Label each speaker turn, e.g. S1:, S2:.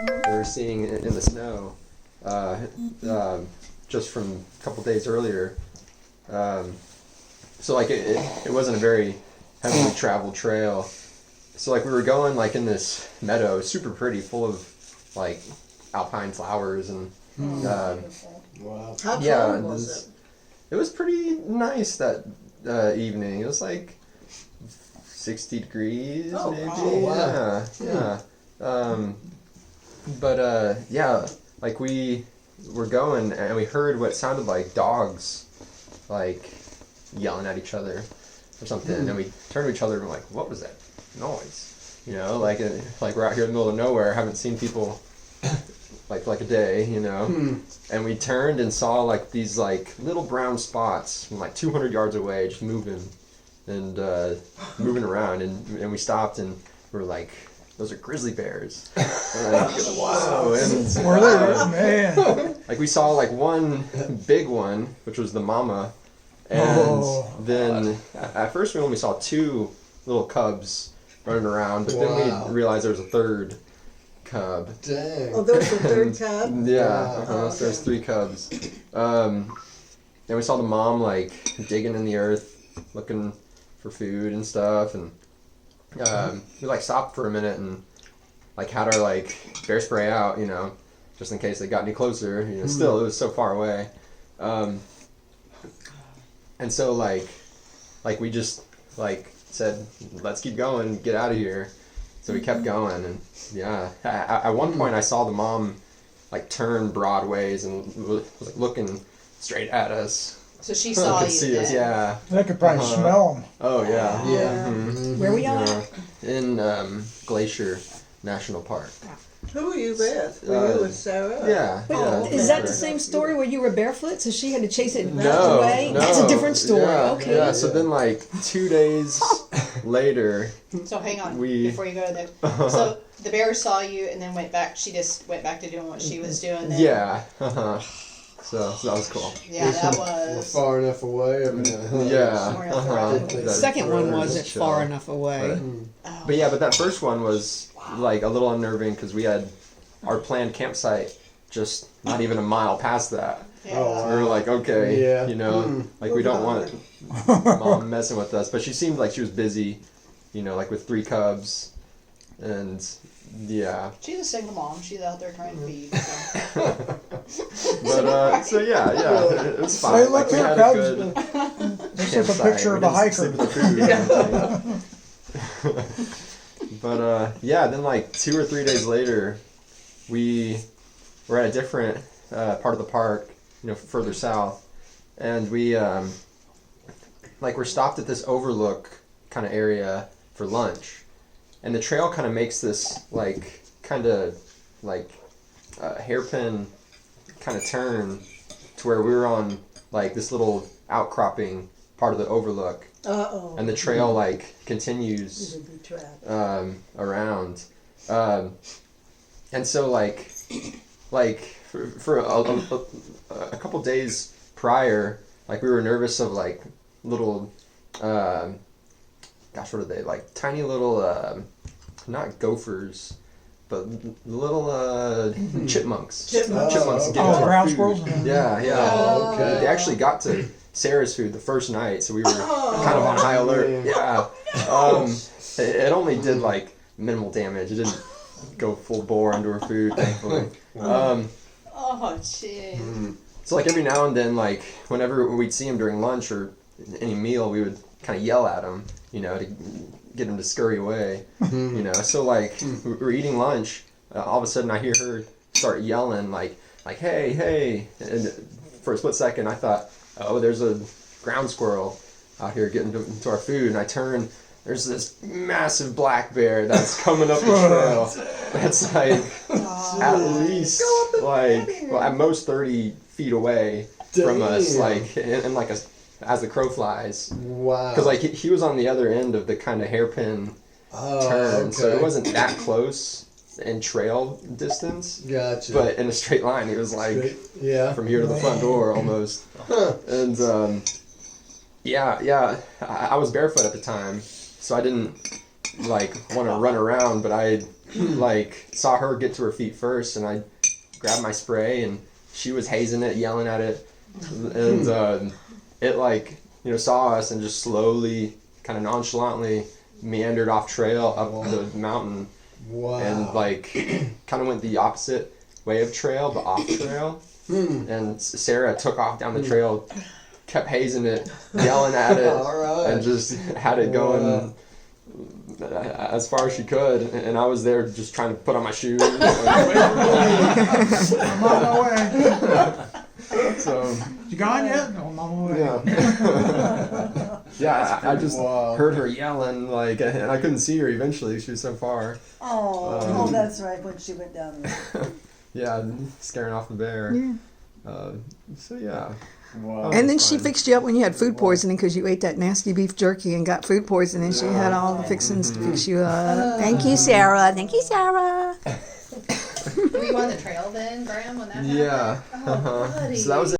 S1: we were seeing in the snow, just from a couple days earlier. So like it wasn't a very heavily traveled trail. So like we were going like in this meadow, super pretty, full of like alpine flowers and
S2: Wow.
S3: How cold
S1: yeah,
S3: was it?
S1: it was pretty nice that evening. It was like 60 degrees
S3: Oh,
S1: maybe.
S2: wow.
S1: Yeah. But yeah, like we were going and we heard what sounded like dogs like yelling at each other or something, and we turned to each other and we're like, what was that noise? You know, like we're out here in the middle of nowhere, haven't seen people like for like a day, you know. And we turned and saw like these like little brown spots from like 200 yards away just moving and moving around, and we stopped and we were like, those are grizzly bears. And like, wow. And
S4: Were they? Man.
S1: like we saw like one big one, which was the mama, and then at first we only saw two little cubs running around, but then we realized there was a third cub.
S2: Dang.
S3: Oh, there was a third cub?
S1: Yeah,
S3: Oh,
S1: so there's 3 cubs. And we saw the mom like digging in the earth, looking for food and stuff, and we like stopped for a minute and like had our like bear spray out, you know, just in case they got any closer. You know, still it was so far away, and so like we just like said, let's keep going, get out of here. So we kept going, and yeah, at one point I saw the mom like turn broadways and was like looking straight at us.
S5: So she saw you
S1: See us,
S5: then.
S1: yeah.
S4: They could probably smell them.
S1: Oh yeah.
S2: Yeah.
S5: Where we at?
S1: In Glacier National Park.
S3: Who were you with? Were you with Sarah?
S1: Yeah.
S5: Wait,
S1: yeah.
S5: is that the same story where you were barefoot, so she had to chase it
S1: No,
S5: away?
S1: no.
S5: That's a different story.
S1: Yeah,
S5: Okay.
S1: yeah. So then, like 2 days later,
S6: So hang on
S1: We-
S6: before you go there. So the bear saw you and then went back. She just went back to doing what she was doing. Then.
S1: yeah. So that was cool.
S6: Yeah, that
S2: We're
S6: was.
S2: far enough away. I mean,
S1: Yeah.
S6: Somewhere else around.
S5: The second one wasn't
S1: Chill.
S5: far enough away.
S6: Oh.
S1: But yeah, but that first one was like a little unnerving because we had our planned campsite just not even a mile past that.
S6: Yeah.
S2: Oh,
S1: We were like, okay,
S2: Yeah.
S1: you know, like we don't want mom messing with us. But she seemed like she was busy, you know, like with 3 cubs, and yeah.
S6: She's a single mom. She's out there trying to feed. So.
S1: But so yeah, it was fine.
S4: Hey, look,
S1: Like we
S4: here
S1: had
S4: cubs.
S1: a good
S4: This is a
S1: campsite.
S4: picture
S1: We
S4: of a
S1: didn't
S4: hiker.
S1: sleep with the food or anything. But yeah, then like 2 or 3 days later, we were at a different part of the park, you know, further south, and we like we're stopped at this overlook kind of area for lunch, and the trail kind of makes this like kind of like hairpin kind of turn to where we were on like this little outcropping part of the overlook,
S3: Uh-oh.
S1: and the trail like continues
S3: You would be trapped.
S1: around, and so like for a couple days prior, like we were nervous of like little gosh, what are they, like tiny little not gophers but little chipmunks.
S3: Chipmunks.
S1: Chipmunks get
S2: Oh,
S1: into our
S4: ground
S1: food.
S4: squirrels?
S1: Yeah.
S2: Oh, okay.
S1: They actually got to Sarah's food the first night, so we were
S3: Oh.
S1: kind of on high alert.
S2: Yeah.
S1: Yeah. It only did like minimal damage. It didn't go full bore into her food, thankfully.
S6: Oh, jeez.
S1: So like every now and then, like whenever we'd see him during lunch or any meal, we would kind of yell at him, you know, to get him to scurry away, you know. So like we were eating lunch, all of a sudden I hear her start yelling like hey, and for a split second I thought, oh, there's a ground squirrel out here getting into our food, and I turn. There's this massive black bear that's coming up the trail. That's like at least like at most 30 feet away from us,
S2: Damn.
S1: like and like as the crow flies.
S2: Wow.
S1: Because like he was on the other end of the kind of hairpin turn, so it wasn't that close in trail distance.
S2: Gotcha.
S1: But in a straight line, he was like
S2: yeah.
S1: from here to the front door almost. And I was barefoot at the time, so I didn't like want to run around, but I like saw her get to her feet first, and I grabbed my spray, and she was hazing it, yelling at it, and it like saw us and just slowly, kind of nonchalantly meandered off trail up the mountain,
S2: Wow.
S1: and like kind of went the opposite way of trail, but off trail. And Sarah took off down the trail, kept hazing it, yelling at it,
S2: All right.
S1: and just had it going as far as she could. And I was there just trying to put on my shoes.
S4: I'm on my way.
S1: So
S4: You gone yet? No, I'm on my way.
S1: yeah, I just
S2: Wow.
S1: heard her yelling, like, and I couldn't see her eventually. She was so far.
S7: Oh, that's right, when she went down there.
S1: Yeah, scaring off the bear.
S5: Yeah.
S1: So yeah.
S2: Wow.
S5: And then
S1: that's
S5: she
S1: fine.
S5: fixed you up when you had food poisoning because you ate that nasty beef jerky and got food poisoning. She had all the fixings to fix you up. Thank you, Sarah. Thank you, Sarah.
S6: Were you on the trail then, Graham, when that happened?
S1: Yeah.
S6: Oh, buddy.
S1: So that was